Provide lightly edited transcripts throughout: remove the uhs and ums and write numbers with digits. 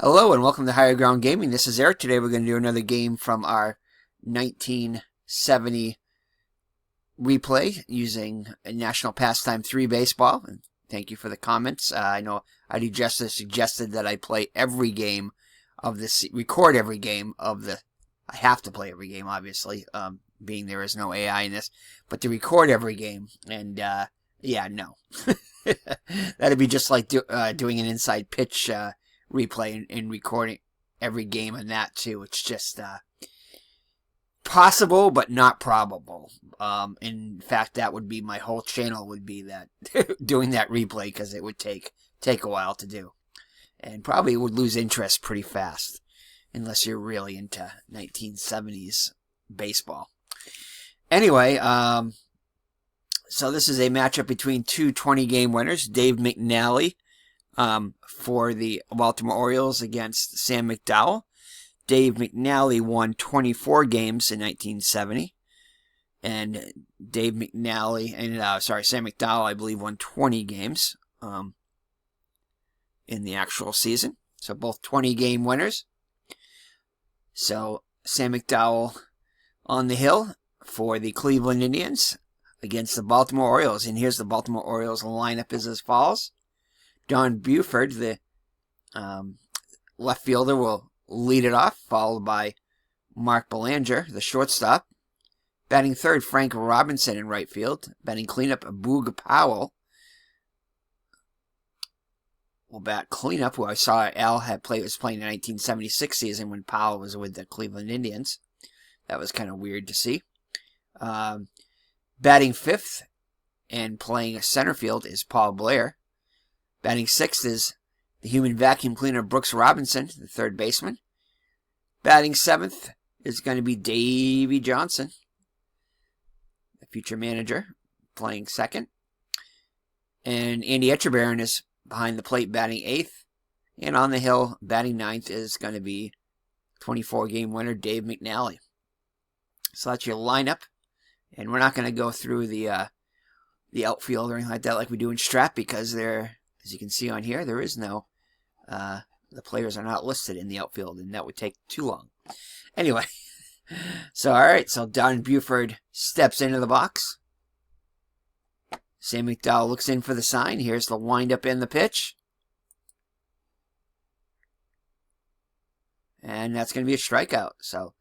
Hello and welcome to Higher Ground Gaming. This is Eric. Today we're going to do another game from our 1970 replay using National Pastime 3 baseball. And thank you for the comments. I know ID Justice suggested that I play every game of this, record every game of the, I have to play every game obviously, being there is no AI in this, but to record every game. And yeah, no. That'd be just like doing an inside pitch replay and recording every game on that too. It's just possible but not probable. In fact, that would be my whole channel would be that doing that replay, because it would take a while to do, and probably would lose interest pretty fast unless you're really into 1970s baseball. Anyway, so this is a matchup between two 20-game winners, Dave McNally for the Baltimore Orioles against Sam McDowell. Dave McNally won 24 games in 1970, and Sam McDowell, I believe, won 20 games in the actual season. So both 20-game winners. So Sam McDowell on the hill for the Cleveland Indians against the Baltimore Orioles. And here's the Baltimore Orioles lineup is as follows. Don Buford, the left fielder, will lead it off, followed by Mark Belanger, the shortstop. Batting third, Frank Robinson in right field. Batting cleanup, Boog Powell will bat cleanup, who I saw Al was playing the 1976 season when Powell was with the Cleveland Indians. That was kind of weird to see. Batting fifth and playing center field is Paul Blair. Batting sixth is the human vacuum cleaner Brooks Robinson, the third baseman. Batting seventh is going to be Davey Johnson, the future manager, playing second. And Andy Etchebarren is behind the plate batting eighth. And on the hill, batting ninth is going to be 24-game winner Dave McNally. So that's your lineup. And we're not going to go through the outfield or anything like that like we do in Strap, because there, as you can see on here, there is no, the players are not listed in the outfield, and that would take too long. Anyway, so alright, so Don Buford steps into the box. Sam McDowell looks in for the sign. Here's the windup and the pitch. And that's going to be a strikeout. So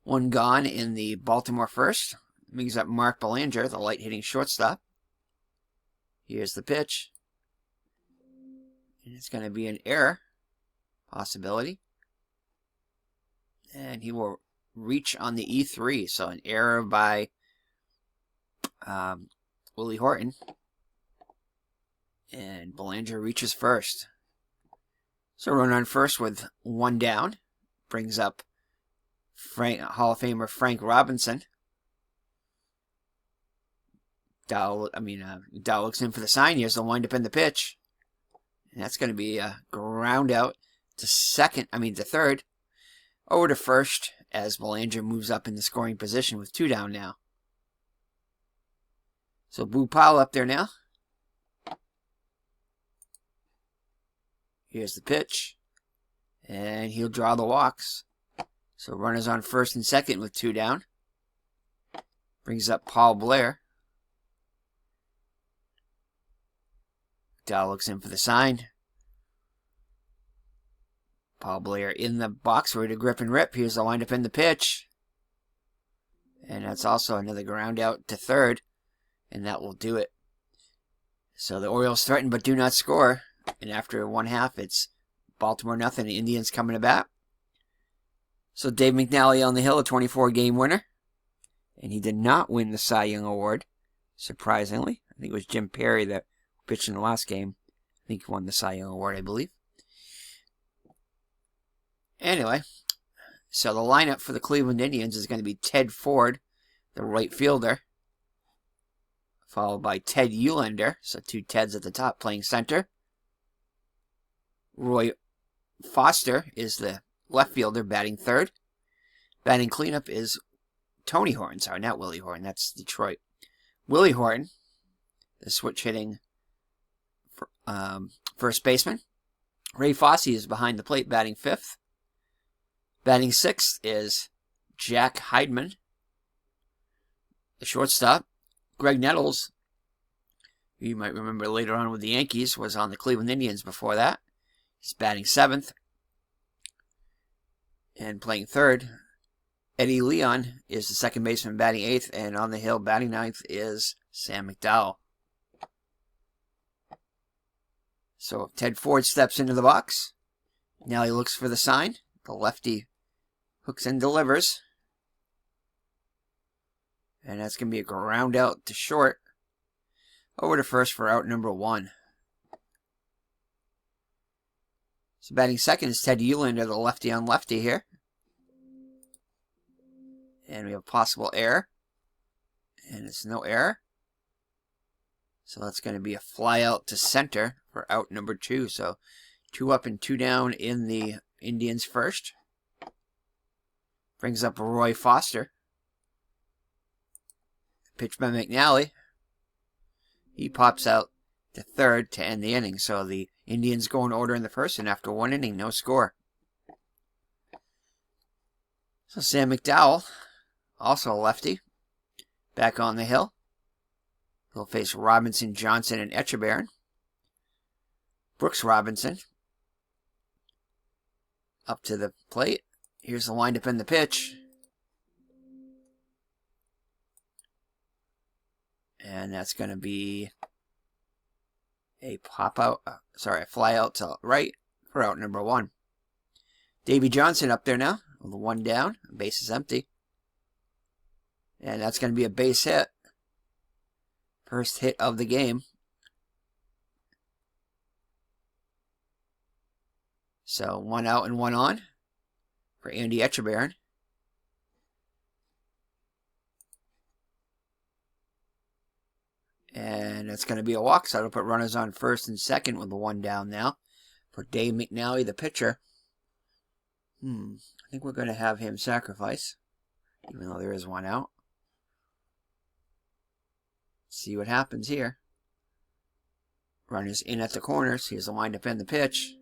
one gone in the Baltimore first. Brings up Mark Belanger, the light-hitting shortstop. Here's the pitch. And it's going to be an error possibility. And he will reach on the E3. So an error by Willie Horton. And Belanger reaches first. So run on first with one down. Brings up Hall of Famer Frank Robinson. Dow looks in for the sign. Here's the windup in the pitch. And that's going to be a ground out to third. Over to first as Belanger moves up in the scoring position with two down now. So Boog Powell up there now. Here's the pitch. And he'll draw the walks. So runners on first and second with two down. Brings up Paul Blair. Dow looks in for the sign. Paul Blair in the box, ready to grip and rip. Here's the windup in the pitch. And that's also another ground out to third. And that will do it. So the Orioles threaten but do not score. And after one half, it's Baltimore nothing. The Indians coming to bat. So Dave McNally on the hill, a 24-game winner. And he did not win the Cy Young Award, surprisingly. I think it was Jim Perry that pitched in the last game. I think he won the Cy Young Award, I believe. Anyway, so the lineup for the Cleveland Indians is going to be Ted Ford, the right fielder, followed by Ted Eulander, so two Teds at the top playing center. Roy Foster is the left fielder batting third. Batting cleanup is Tony Horton, sorry, not Willie Horton, that's Detroit. Willie Horton, the switch hitting first baseman. Ray Fosse is behind the plate, batting 5th. Batting 6th is Jack Heidman, the shortstop. Greg Nettles, who you might remember later on with the Yankees, was on the Cleveland Indians before that. He's batting 7th. And playing 3rd, Eddie Leon is the second baseman, batting 8th. And on the hill, batting 9th, is Sam McDowell. So Ted Ford steps into the box. Now he looks for the sign. The lefty hooks and delivers. And that's going to be a ground out to short. Over to first for out number 1. So batting second is Ted Uhlander, the lefty on lefty here. And we have possible error. And it's no error. So that's going to be a fly out to center for out number 2. So 2 up and 2 down in the Indians first. Brings up Roy Foster. Pitch by McNally. He pops out to third to end the inning. So the Indians go in order in the first, and after 1 inning, no score. So Sam McDowell, also a lefty, back on the hill. He'll face Robinson, Johnson, and Etchebarren. Brooks Robinson up to the plate. Here's the windup and the pitch. And that's going to be a a fly out to right for out number 1. Davy Johnson up there now with 1 down. Base is empty. And that's going to be a base hit. First hit of the game. So 1 out and 1 on for Andy Etchebarren. And that's going to be a walk, so it'll put runners on first and second with the 1 down now. For Dave McNally, the pitcher. I think we're going to have him sacrifice, even though there is 1 out. See what happens here. Runners in at the corners. Here's the windup and the pitch.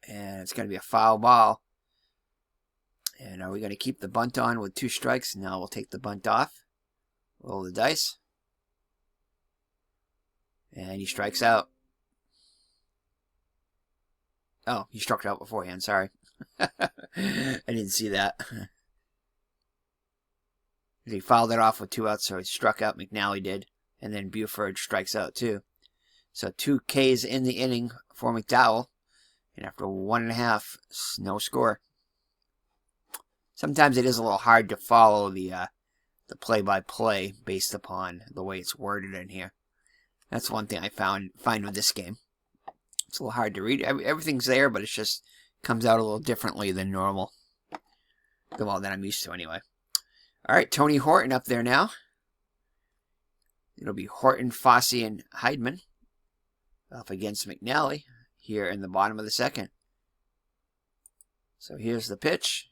And it's going to be a foul ball. And are we going to keep the bunt on with 2 strikes? No, we'll take the bunt off. Roll the dice. And he strikes out. Oh, he struck out beforehand, sorry. I didn't see that. He fouled it off with 2 outs, so he struck out, McNally did. And then Buford strikes out too. So 2 Ks in the inning for McDowell. And after 1.5, no score. Sometimes it is a little hard to follow the play-by-play based upon the way it's worded in here. That's one thing I find with this game. It's a little hard to read. Everything's there, but it just comes out a little differently than normal. Well, than I'm used to anyway. All right, Tony Horton up there now. It'll be Horton, Fosse, and Heidman up against McNally here in the bottom of the second. So here's the pitch.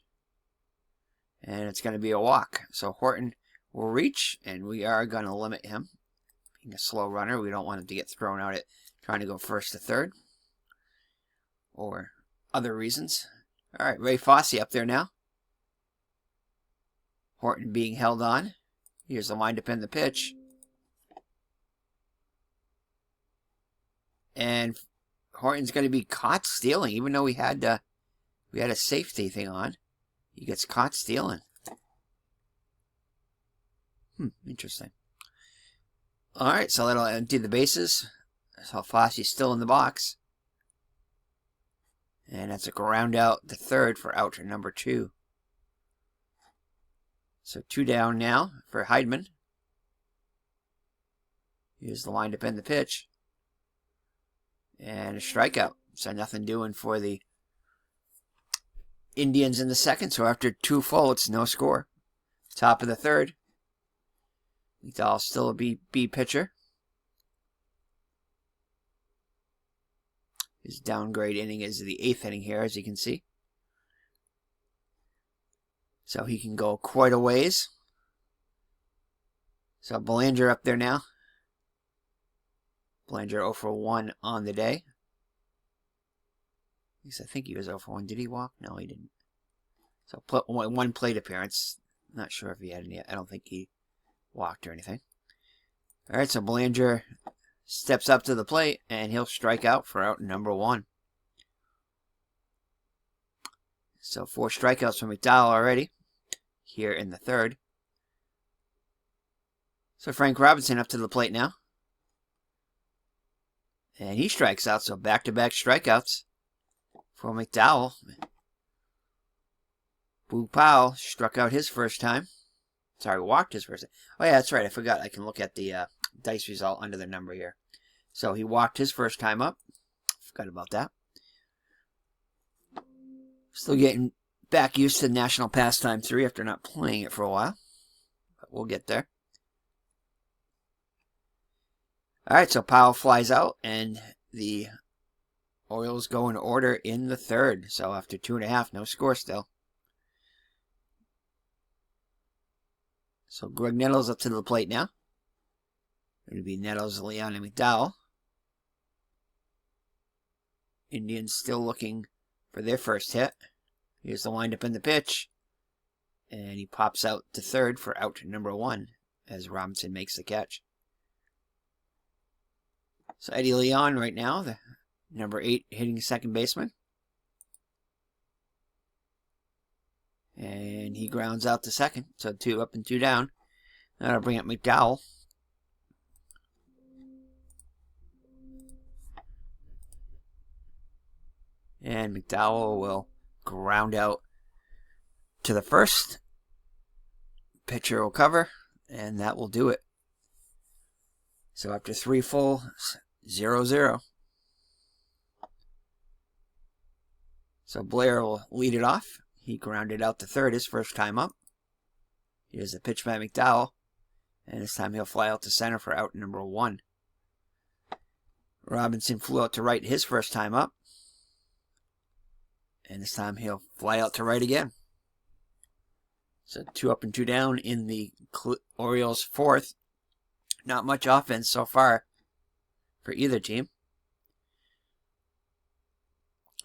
And it's going to be a walk. So Horton will reach, and we are going to limit him. Being a slow runner, we don't want him to get thrown out at trying to go first to third. Or other reasons. All right, Ray Fosse up there now. Horton being held on. Here's the windup and the pitch. And Horton's going to be caught stealing, even though we had a safety thing on. He gets caught stealing. Interesting. All right, so that'll empty the bases. So Fosse's still in the box. And that's a ground out to third for out number 2. So 2 down now for Heidman. Here's the windup and the pitch. And a strikeout. So nothing doing for the Indians in the second. So after 2 full, it's no score. Top of the third. McDowell still a B pitcher. His downgrade inning is the 8th inning here, as you can see. So he can go quite a ways. So Belanger up there now. Belanger 0 for 1 on the day. At least I think he was 0 for 1. Did he walk? No, he didn't. So one plate appearance. Not sure if he had any. I don't think he walked or anything. All right, so Belanger steps up to the plate, and he'll strike out for out number 1. So 4 strikeouts from McDowell already here in the 3rd. So Frank Robinson up to the plate now. And he strikes out, so back-to-back strikeouts for McDowell. Boog Powell struck out his first time. Sorry, walked his first time. Oh, yeah, that's right. I forgot. I can look at the dice result under the number here. So he walked his first time up. Forgot about that. Still getting back used to National Pastime 3 after not playing it for a while. But we'll get there. Alright, so Powell flies out, and the Orioles go in order in the 3rd. So after 2.5, no score still. So Greg Nettles up to the plate now. Going to be Nettles, Leon, and McDowell. Indians still looking for their first hit. Here's the windup in the pitch. And he pops out to 3rd for out number 1 as Robinson makes the catch. So Eddie Leon right now, the number 8 hitting second baseman. And he grounds out to 2nd. So 2 up and 2 down. That'll bring up McDowell. And McDowell will ground out to the 1st. Pitcher will cover, and that will do it. So after 3 full, 0-0. So Blair will lead it off. He grounded out to 3rd his first time up. Here's the pitch by McDowell. And this time he'll fly out to center for out number 1. Robinson flew out to right his first time up. And this time he'll fly out to right again. So 2 up and 2 down in the Orioles' 4th. Not much offense so far for either team.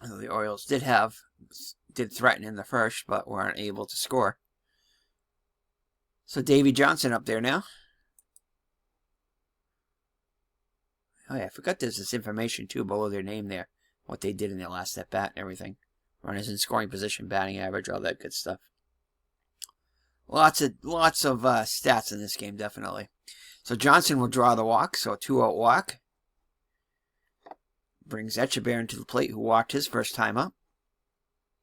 The Orioles did threaten in the 1st, but weren't able to score. So Davey Johnson up there now. Oh yeah, I forgot there's this information too below their name there. What they did in their last at bat and everything. Runners in scoring position, batting average, all that good stuff. Lots of stats in this game, definitely. So Johnson will draw the walk, so a 2-out walk. Brings Etchebarren to the plate, who walked his first time up.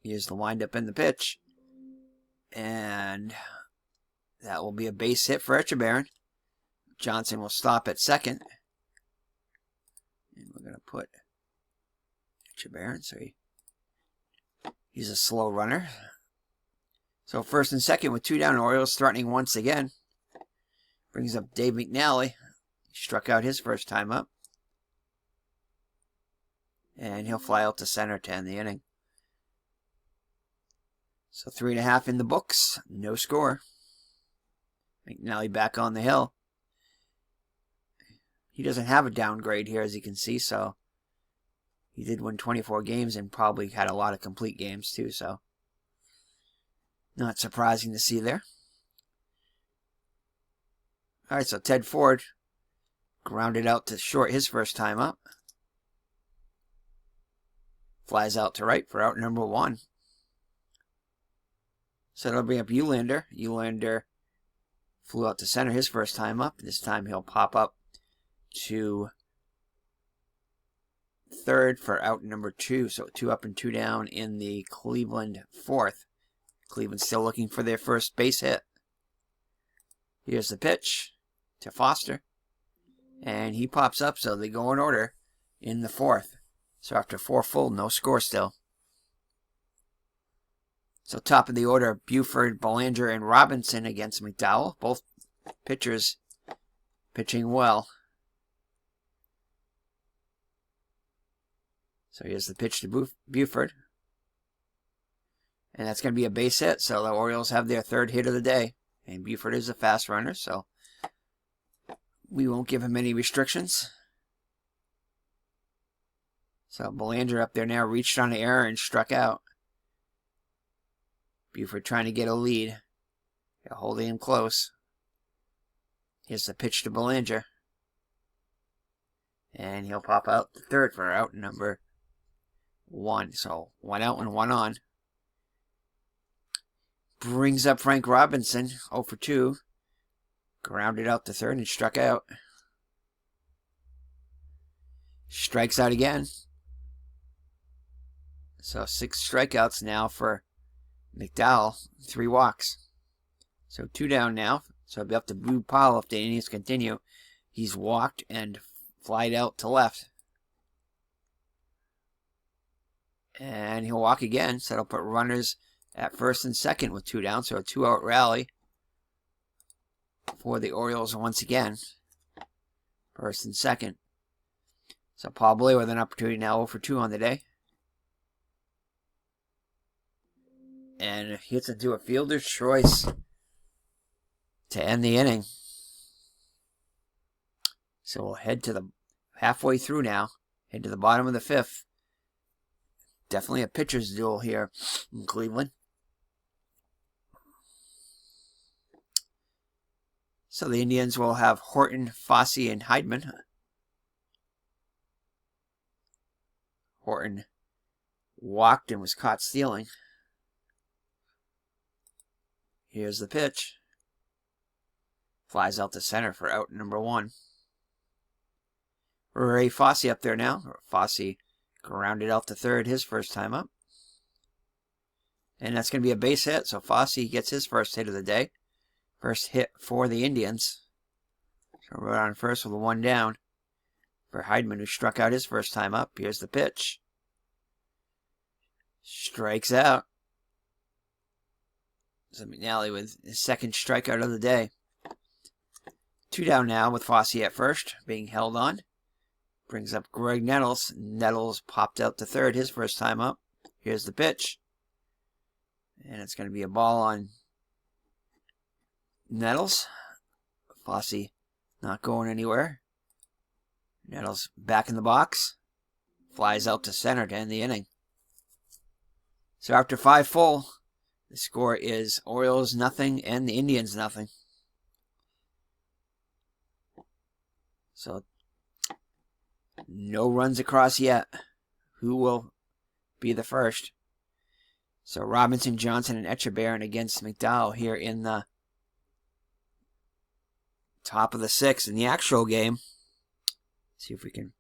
Here's the windup in the pitch. And that will be a base hit for Etchebarren. Johnson will stop at 2nd. And we're going to put Etchebarren, so he's a slow runner. So 1st and 2nd with 2 down, Orioles threatening once again. Brings up Dave McNally. He struck out his first time up. And he'll fly out to center to end the inning. So 3.5 in the books. No score. McNally back on the hill. He doesn't have a downgrade here, as you can see, so he did win 24 games and probably had a lot of complete games too, so not surprising to see there. All right, so Ted Ford grounded out to short his first time up. Flies out to right for out number 1. So that'll bring up Eulander. Eulander flew out to center his first time up. This time he'll pop up to 3rd for out number 2. So 2 up and 2 down in the Cleveland 4th. Cleveland's still looking for their first base hit. Here's the pitch to Foster. And he pops up, so they go in order in the 4th. So after 4 full, no score still. So top of the order, Buford, Belanger, and Robinson against McDowell. Both pitchers pitching well. So here's the pitch to Buford. And that's going to be a base hit, so the Orioles have their 3rd hit of the day. And Buford is a fast runner, so We won't give him any restrictions. So Belanger up there now reached on the error and struck out. Buford trying to get a lead. They're holding him close. Here's the pitch to Belanger. And he'll pop out the third for out number 1. So 1 out and 1 on. Brings up Frank Robinson, 0 for 2. Grounded out the third and struck out. Strikes out again. So 6 strikeouts now for McDowell, 3 walks. So 2 down now. So it'll be up to Blue Powell if the Indians continue. He's walked and flied out to left. And he'll walk again. So it'll put runners at first and second with 2 down. So a 2-out rally for the Orioles once again. First and second. So Paul Blair with an opportunity now 0 for 2 on the day. And hits into a fielder's choice to end the inning. So we'll head to the halfway through now. Head to the bottom of the 5th. Definitely a pitcher's duel here in Cleveland. So the Indians will have Horton, Fosse, and Heidman. Horton walked and was caught stealing. Here's the pitch. Flies out to center for out number 1. Ray Fosse up there now. Fosse grounded out to third his first time up. And that's going to be a base hit. So Fosse gets his first hit of the day. First hit for the Indians. So we're on first with a 1 down for Heidman, who struck out his first time up. Here's the pitch. Strikes out. So McNally with his second strikeout of the day. 2 down now with Fosse at first, being held on. Brings up Greg Nettles. Nettles popped out to third his first time up. Here's the pitch. And it's going to be a ball on Nettles. Fosse not going anywhere. Nettles back in the box. Flies out to center to end the inning. So after 5 full, the score is Orioles 0 and the Indians 0. So no runs across yet. Who will be the first? So Robinson, Johnson, and Etchebarren against McDowell here in the top of the 6th in the actual game. See if we can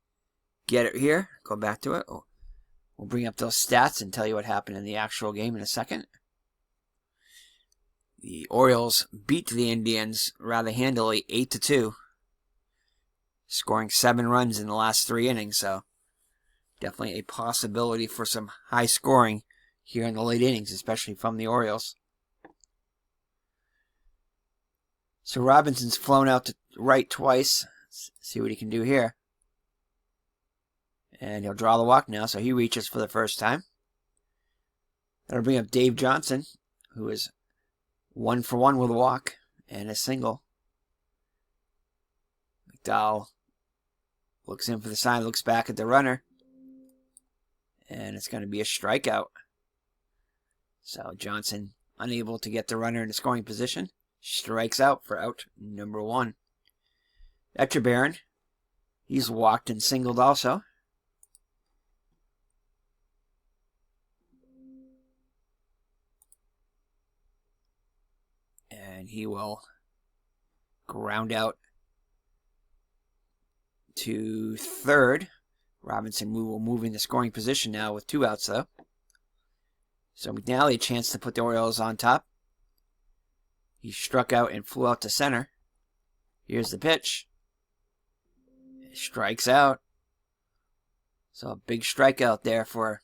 get it here. Go back to it. We'll bring up those stats and tell you what happened in the actual game in a second. The Orioles beat the Indians rather handily 8-2. Scoring 7 runs in the last 3 innings. So definitely a possibility for some high scoring here in the late innings, especially from the Orioles. So Robinson's flown out to right twice. Let's see what he can do here. And he'll draw the walk now, so he reaches for the first time. That'll bring up Dave Johnson, who is 1 for 1 with a walk and a single. McDowell looks in for the sign, looks back at the runner. And it's going to be a strikeout. So Johnson, unable to get the runner in a scoring position, strikes out for out number 1. Etchebarren, he's walked and singled also. And he will ground out to third. Robinson will move in the scoring position now with 2 outs, though. So McNally a chance to put the Orioles on top. He struck out and flew out to center. Here's the pitch. Strikes out. So a big strikeout there for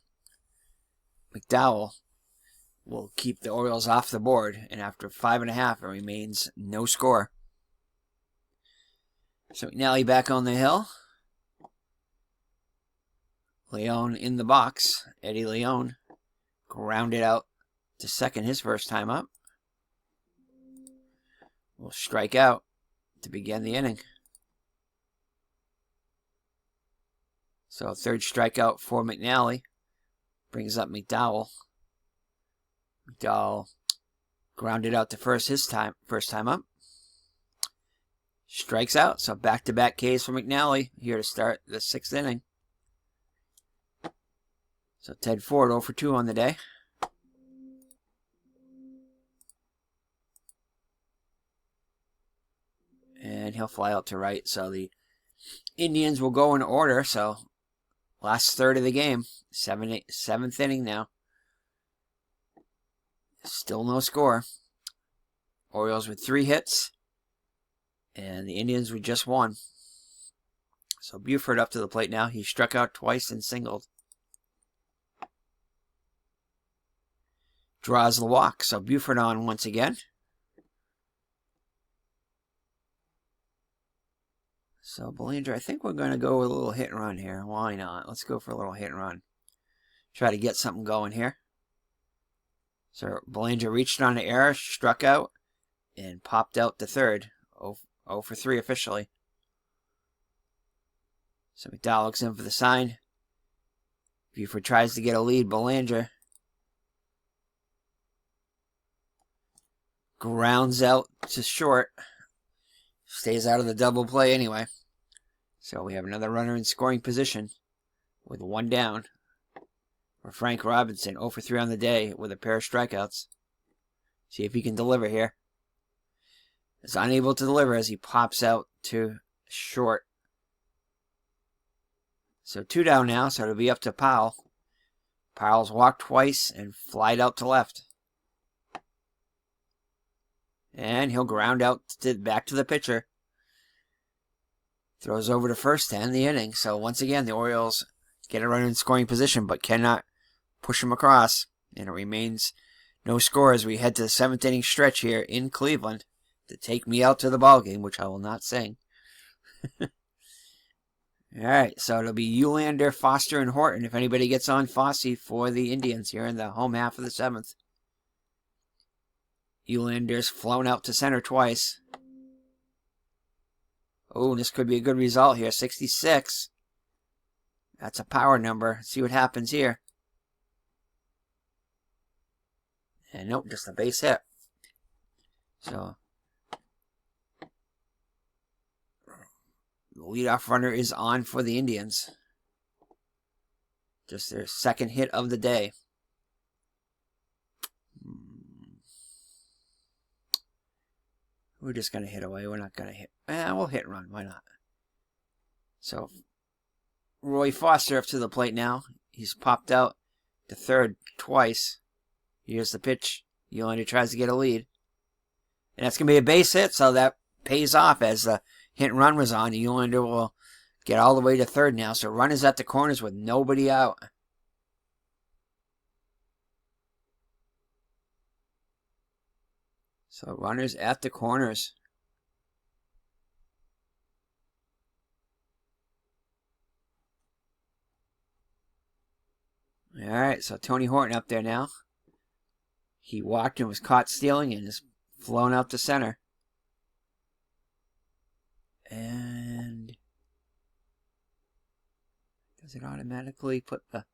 McDowell will keep the Orioles off the board. And after 5.5, it remains no score. So McNally back on the hill. Leone in the box. Eddie Leone grounded out to second his first time up. Will strike out to begin the inning. So third strikeout for McNally. Brings up McDowell. McDowell grounded out to first first time up. Strikes out, so back-to-back Ks for McNally here to start the 6th inning. So Ted Ford 0 for 2 on the day. And he'll fly out to right, so the Indians will go in order. So last third of the game, 7th inning now. Still no score. Orioles with 3 hits, and the Indians with just 1. So Buford up to the plate now. He struck out twice and singled. Draws the walk, so Buford on once again. So Belanger, I think we're going to go with a little hit and run here. Why not? Let's go for a little hit and run. Try to get something going here. So Belanger reached on the error, struck out, and popped out to third. 0 for 3 officially. So McDowell looks in for the sign. Buford tries to get a lead. Belanger grounds out to short. Stays out of the double play anyway. So we have another runner in scoring position with 1 down. For Frank Robinson, 0 for 3 on the day with a pair of strikeouts. See if he can deliver here. Is unable to deliver as he pops out to short. So 2 down now, so it'll be up to Powell. Powell's walked twice and flied out to left. And he'll ground out back to the pitcher. Throws over to first to end the inning. So once again, the Orioles get a runner in scoring position, but cannot push him across. And it remains no score as we head to the 7th inning stretch here in Cleveland to take me out to the ballgame, which I will not sing. Alright, so it'll be Eulander, Foster, and Horton if anybody gets on Fosse for the Indians here in the home half of the 7th. Eulander's flown out to center twice. Oh, this could be a good result here. 66. That's a power number. Let's see what happens here. And nope, just a base hit. So the leadoff runner is on for the Indians. Just their 2nd hit of the day. We're just going to hit away. We're not going to hit. We'll hit and run. Why not? So Roy Foster up to the plate now. He's popped out to third twice. Here's the pitch. Eulander tries to get a lead. And that's going to be a base hit, so that pays off as the hit and run was on. Eulander will get all the way to third now. So runners at the corners with nobody out. So runners at the corners. All right, so Tony Horton up there now. He walked and was caught stealing and is flown out to center. And does it automatically put the...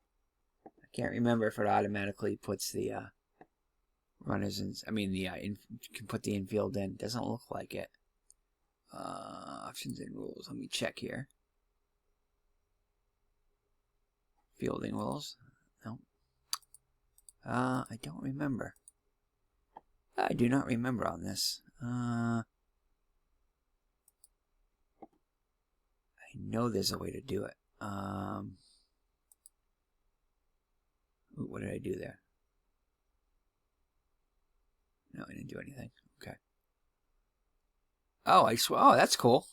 I can't remember if it automatically puts the runners in... I mean, can put the infield in. Doesn't look like it. Options and rules. Let me check here. Fielding rules. No. I don't remember. I do not remember on this. I know there's a way to do it. Ooh, what did I do there? No, I didn't do anything. Okay. Oh, oh, that's cool.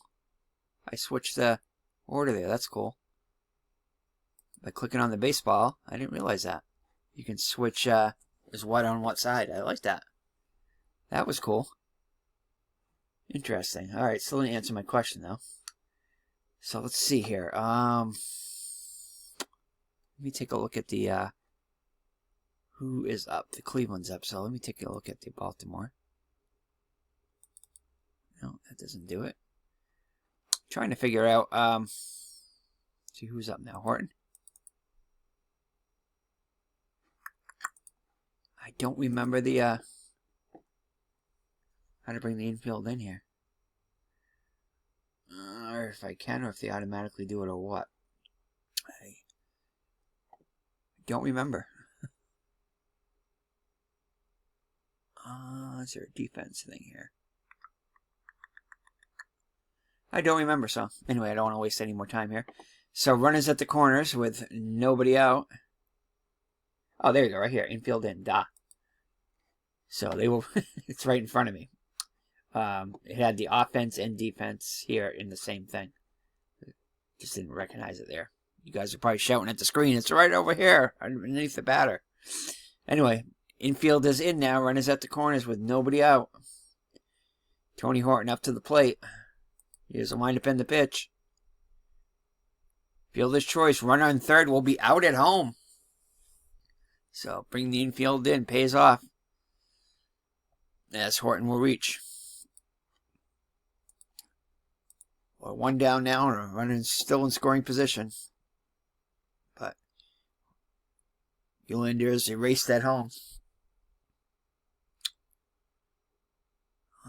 I switched the order there. That's cool. By clicking on the baseball, I didn't realize that. You can switch is what on what side. I like that. That was cool. Interesting. All right, still didn't answer my question though. So let's see here. Let me take a look at the who is up. The Cleveland's up. So let me take a look at the Baltimore. No, that doesn't do it. Trying to figure out See who's up now. Horton. I don't remember the how to bring the infield in here. Or if I can, or if they automatically do it, or what. I don't remember. Is there a defense thing here? I don't remember, so anyway, I don't want to waste any more time here. So runners at the corners with nobody out. Oh, there you go, right here. Infield in. Da. So they will, it's right in front of me. It had the offense and defense here in the same thing. Just didn't recognize it there. You guys are probably shouting at the screen. It's right over here, underneath the batter. Anyway, infield is in now. Runners at the corners with nobody out. Tony Horton up to the plate. Here's a windup in the pitch. Fielder's choice. Runner on third will be out at home. So bring the infield in. Pays off. As Horton will reach. Well, one down now, and running still in scoring position. But Eulanders erased that home.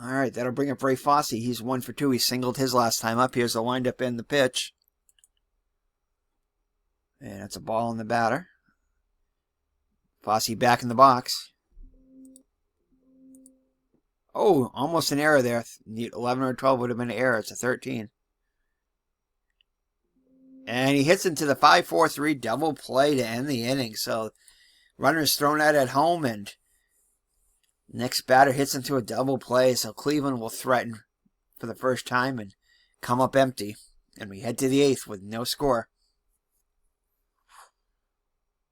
All right, that'll bring up Ray Fosse. He's 1 for 2. He singled his last time up. Here's the windup in the pitch. And that's a ball in the batter. Fosse back in the box. Oh, almost an error there. 11 or 12 would have been an error. It's a 13. And he hits into the 5-4-3 double play to end the inning. So runner's thrown out at home, and next batter hits into a double play. So Cleveland will threaten for the first time and come up empty. And we head to the 8th with no score.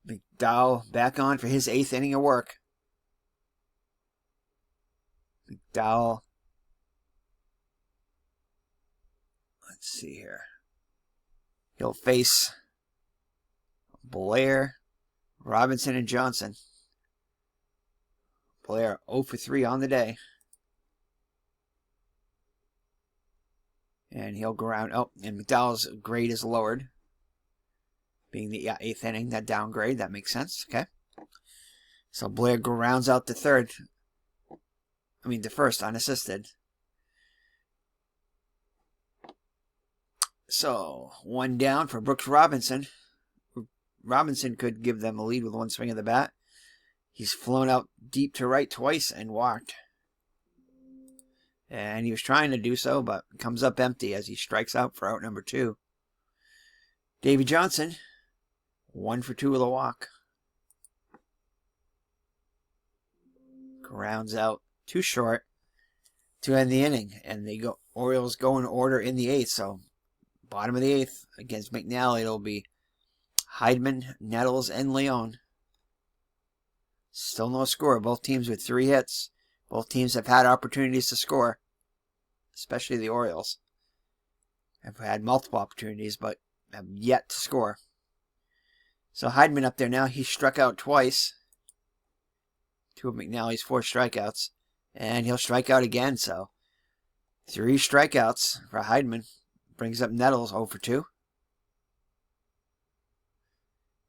McDowell back on for his 8th inning of work. McDowell. Let's see here. He'll face Blair, Robinson, and Johnson. Blair 0 for 3 on the day. And he'll go around. Oh, and McDowell's grade is lowered. Being the 8th inning, that downgrade, that makes sense. Okay. So Blair grounds out to third. To first, unassisted. So, one down for Brooks Robinson. Robinson could give them a lead with one swing of the bat. He's flown out deep to right twice and walked. And he was trying to do so, but comes up empty as he strikes out for out number 2. Davy Johnson, 1 for 2 with a walk. Grounds out too short to end the inning. And Orioles go in order in the 8th. So bottom of the 8th against McNally, it'll be Heidman, Nettles, and Leone. Still no score. Both teams with 3 hits. Both teams have had opportunities to score, especially the Orioles. Have had multiple opportunities, but have yet to score. So Heidman up there now. He struck out twice. 2 of McNally's 4 strikeouts. And he'll strike out again, so 3 strikeouts for Heidman. Brings up Nettles 0 for 2.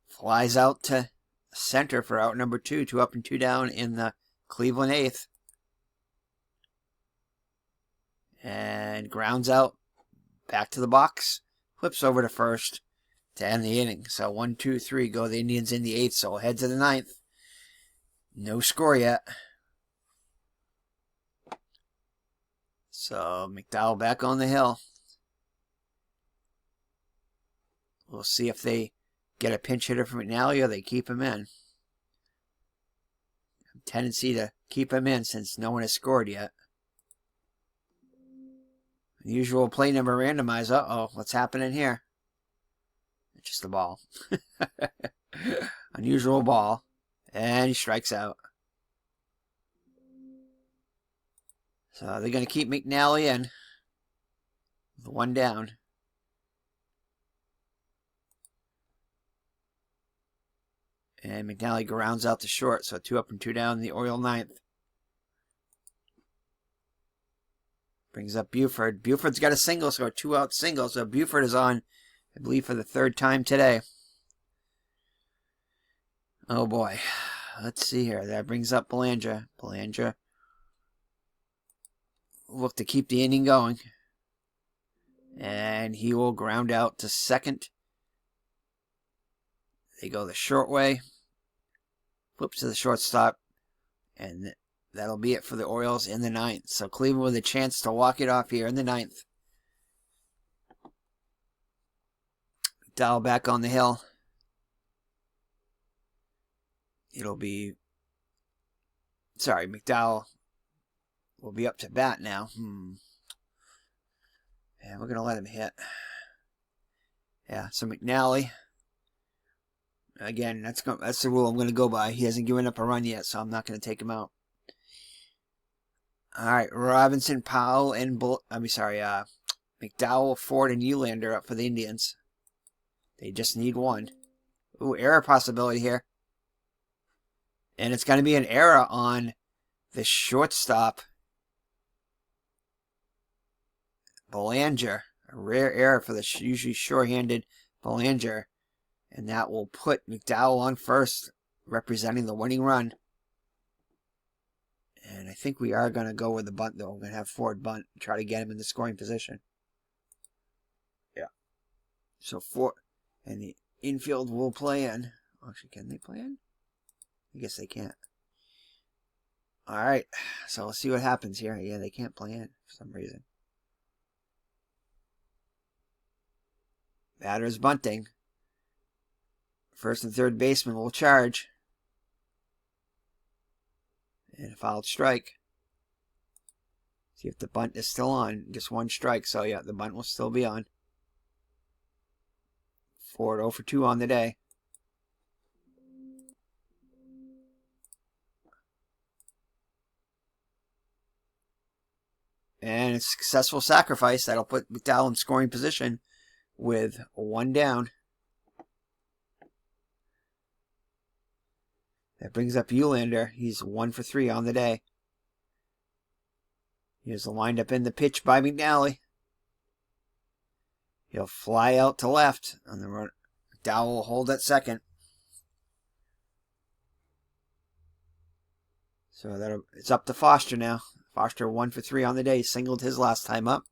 Flies out to center for out number 2. 2 up and 2 down in the Cleveland 8th. And grounds out back to the box. Flips over to first to end the inning. So 1, 2, 3 go the Indians in the 8th. So we'll head to the 9th. No score yet. So McDowell back on the hill. We'll see if they get a pinch hitter from McNally or they keep him in. Tendency to keep him in since no one has scored yet. Usual play number randomized. Uh-oh, what's happening here? It's just a ball. Unusual ball. And he strikes out. So they're going to keep McNally in. With 1 down. And McNally grounds out to short. So 2 up and 2 down in the Oriole 9th. Brings up Buford. Buford's got a single, so a 2-out single. So Buford is on I believe for the third time today. Oh boy. Let's see here. That brings up Belanger. Belanger look to keep the inning going. And he will ground out to second. They go the short way. Flips to the shortstop. And that'll be it for the Orioles in the ninth. So Cleveland with a chance to walk it off here in the ninth. McDowell back on the hill. It'll be... Sorry, McDowell will be up to bat now. Yeah, we're going to let him hit. Yeah, so McNally. Again, that's the rule I'm going to go by. He hasn't given up a run yet, so I'm not going to take him out. All right, Robinson, Powell, and McDowell, Ford, and Uhlander up for the Indians. They just need one. Ooh, error possibility here. And it's going to be an error on the shortstop, Belanger. A rare error for the usually sure-handed Belanger. And that will put McDowell on first, representing the winning run. And I think we are going to go with the bunt, though. We're going to have Ford bunt, try to get him in the scoring position. Yeah. So Ford, and the infield will play in. Actually, can they play in? I guess they can't. All right. So we'll see what happens here. Yeah, they can't play in for some reason. Batter's bunting. First and third baseman will charge. And a fouled strike. See if the bunt is still on. Just one strike. So, yeah, the bunt will still be on. Ford 0 for 2 on the day. And a successful sacrifice. That'll put McDowell in scoring position with one down. That brings up Uhlander. He's 1 for 3 on the day. Here's the windup in the pitch by McNally. He'll fly out to left on the run. McDowell will hold at second. So it's up to Foster now. Foster 1 for 3 on the day. Singled his last time up.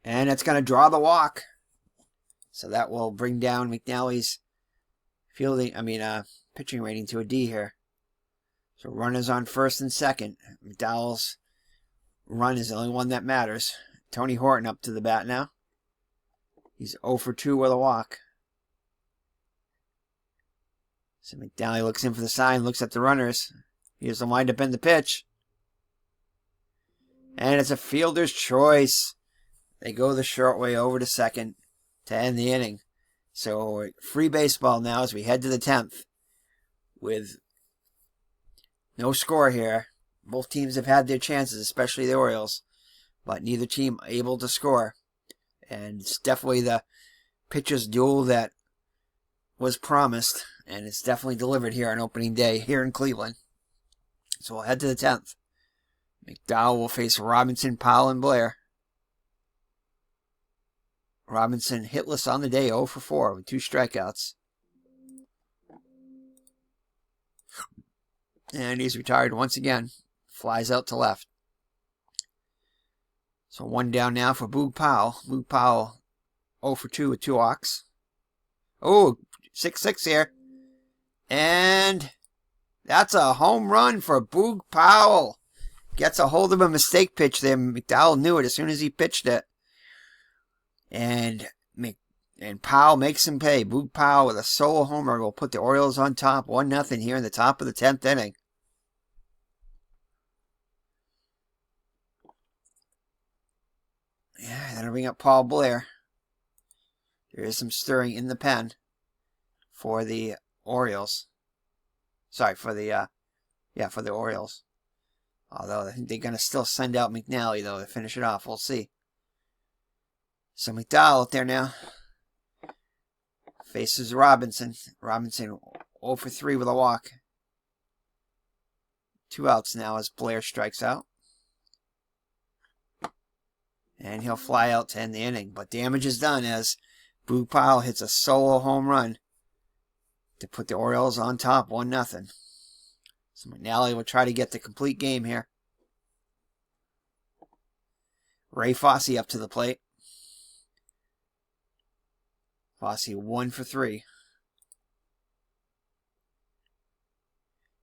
And it's going to draw the walk. So that will bring down McNally's pitching rating to a D here. So runners on first and second. McDowell's run is the only one that matters. Tony Horton up to the bat now. He's 0 for 2 with a walk. So McNally looks in for the sign, looks at the runners. Here's the windup in the pitch. And it's a fielder's choice. They go the short way over to second to end the inning. So free baseball now as we head to the 10th with no score here. Both teams have had their chances, especially the Orioles, but neither team able to score. And it's definitely the pitcher's duel that was promised, and it's definitely delivered here on opening day here in Cleveland. So we'll head to the 10th. McDowell will face Robinson, Powell, and Blair. Robinson hitless on the day, 0 for 4 with 2 strikeouts. And he's retired once again. Flies out to left. So one down now for Boog Powell. Boog Powell 0 for 2 with 2 walks. Oh, 6-6 here. And that's a home run for Boog Powell. Gets a hold of a mistake pitch there. McDowell knew it as soon as he pitched it. And Powell makes him pay. Boog Powell with a solo homer will put the Orioles on top 1-0 here in the top of the 10th inning. Yeah, that'll bring up Paul Blair. There is some stirring in the pen for the Orioles. Sorry, for the Orioles. Although I think they're going to still send out McNally, though, to finish it off. We'll see. So McDowell out there now. Faces Robinson. Robinson 0 for 3 with a walk. 2 outs now as Blair strikes out. And he'll fly out to end the inning. But damage is done as Boog Powell hits a solo home run to put the Orioles on top 1-0. So McNally will try to get the complete game here. Ray Fosse up to the plate. Fosse 1 for 3.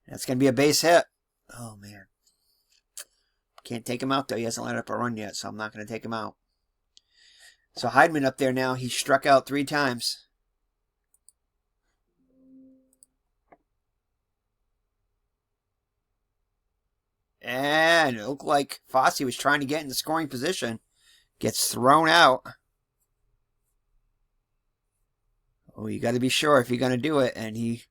That's going to be a base hit. Oh, man. Can't take him out, though. He hasn't let up a run yet, so I'm not going to take him out. So Heidman up there now. He struck out 3 times. And it looked like Fosse was trying to get into scoring position. Gets thrown out. Oh, you got to be sure if you're going to do it. And he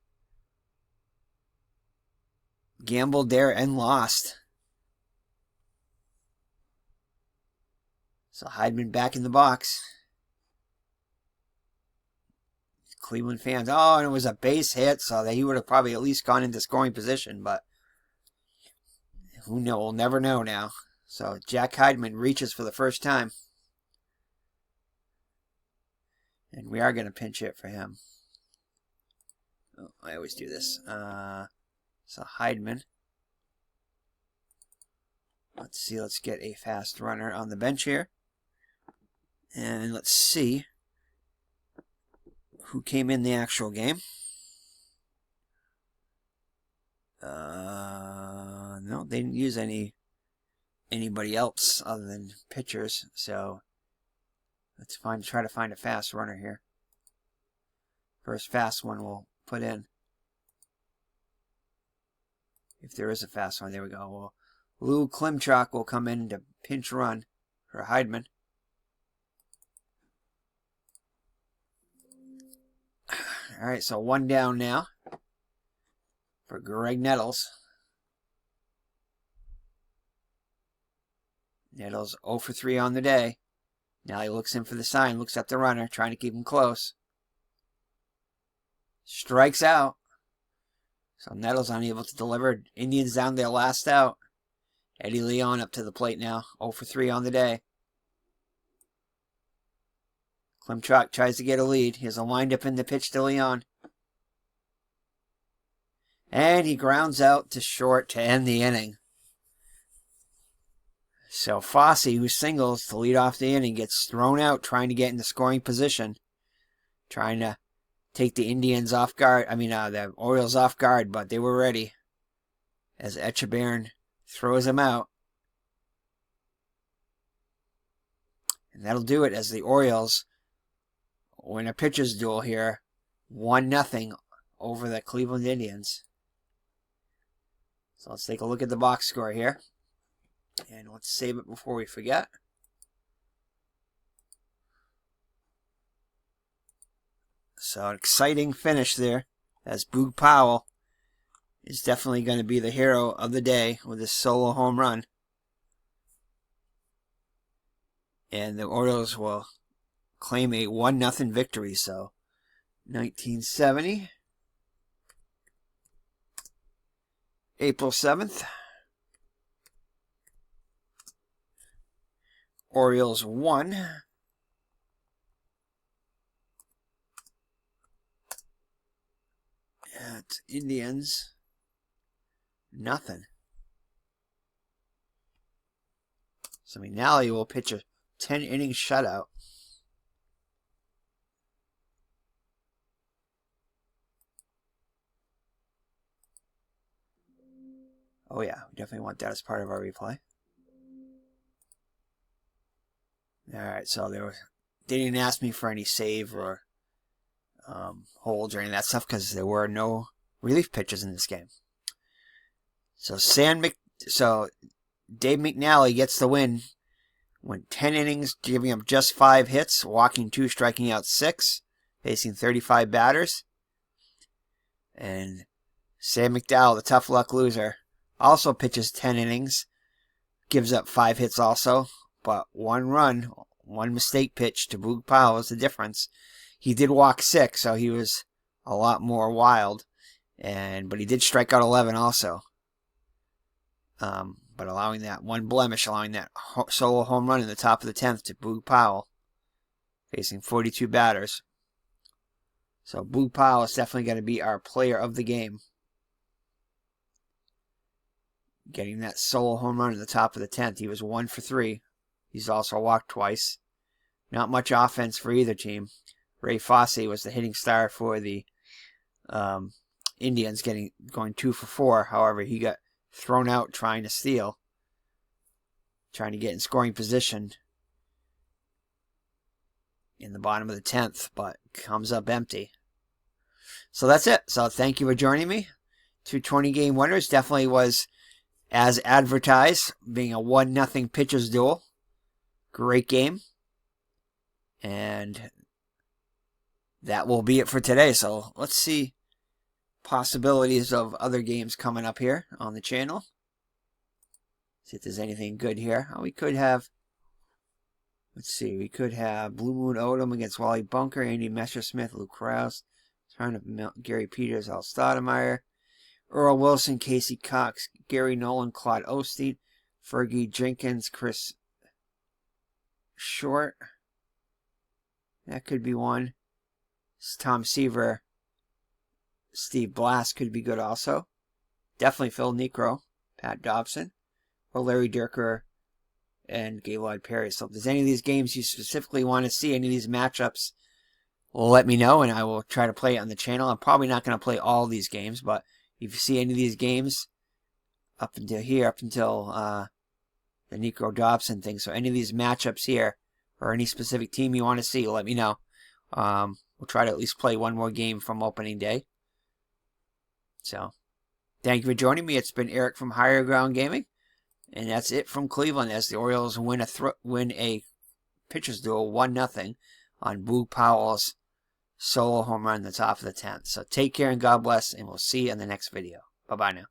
gambled there and lost. So Heidman back in the box. Cleveland fans, oh, and it was a base hit, so that he would have probably at least gone into scoring position, but who knows? We'll never know now. So Jack Heidman reaches for the first time. And we are going to pinch hit for him. Oh, I always do this. So Heidman. Let's see. Let's get a fast runner on the bench here. And let's see who came in the actual game. No, they didn't use anybody else other than pitchers. So let's try to find a fast runner here. First fast one we'll put in. If there is a fast one, there we go. Well, Lou Klimchak will come in to pinch run for Heidman. All right, so 1 down now for Greg Nettles. Nettles 0 for 3 on the day. Now he looks in for the sign, looks at the runner, trying to keep him close. Strikes out. So Nettles unable to deliver. Indians down their last out. Eddie Leon up to the plate now. 0 for 3 on the day. Klimchak tries to get a lead. He has a windup in the pitch to Leon. And he grounds out to short to end the inning. So Fosse, who singles to lead off the inning, gets thrown out trying to get into scoring position. Trying to take the Indians off guard. The Orioles off guard, but they were ready. As Echebarren throws him out. And that'll do it as the Orioles win a pitcher's duel here. 1-0 over the Cleveland Indians. So let's take a look at the box score here. And let's save it before we forget. So an exciting finish there, as Boog Powell is definitely going to be the hero of the day with his solo home run. And the Orioles will claim a 1-0 victory. So 1970, April 7th. Orioles 1. At Indians, nothing. So McNally will pitch a 10-inning shutout. Oh yeah, we definitely want that as part of our replay. Alright, so they didn't ask me for any save or holds or any of that stuff because there were no relief pitches in this game. So Dave McNally gets the win. Went 10 innings, giving up just 5 hits, walking 2, striking out 6, facing 35 batters. And Sam McDowell, the tough luck loser, also pitches 10 innings, gives up 5 hits also, but 1 run, 1 mistake pitch to Boog Powell is the difference. He did walk 6, so he was a lot more wild, but he did strike out 11 also. but allowing that one blemish, allowing that solo home run in the top of the 10th to Boog Powell, facing 42 batters. So Boog Powell is definitely going to be our player of the game. Getting that solo home run in the top of the 10th. He was 1 for 3. He's also walked twice. Not much offense for either team. Ray Fosse was the hitting star for the Indians, going 2 for 4. However, he got thrown out trying to steal, trying to get in scoring position in the bottom of the 10th, but comes up empty. So that's it. So thank you for joining me. 220 game winners. Definitely was as advertised, being a 1-0 pitchers duel. Great game. And that will be it for today. So let's see possibilities of other games coming up here on the channel. See if there's anything good here. Oh, we could have, let's see, we could have Blue Moon Odom against Wally Bunker, Andy Messersmith, Luke Krause, Gary Peters, Al Stoudemire, Earl Wilson, Casey Cox, Gary Nolan, Claude Osteen, Fergie Jenkins, Chris Short. That could be one. Tom Seaver, Steve Blass could be good also. Definitely Phil Niekro, Pat Dobson, or Larry Dierker and Gaylord Perry. So if there's any of these games you specifically want to see, any of these matchups, let me know and I will try to play it on the channel. I'm probably not going to play all these games, but if you see any of these games up until here, up until the Niekro Dobson thing, so any of these matchups here, or any specific team you want to see, let me know. We'll try to at least play one more game from opening day. So, thank you for joining me. It's been Eric from Higher Ground Gaming. And that's it from Cleveland as the Orioles win a pitcher's duel 1-0 on Boog Powell's solo home run in the top of the 10th. So take care and God bless, and we'll see you in the next video. Bye-bye now.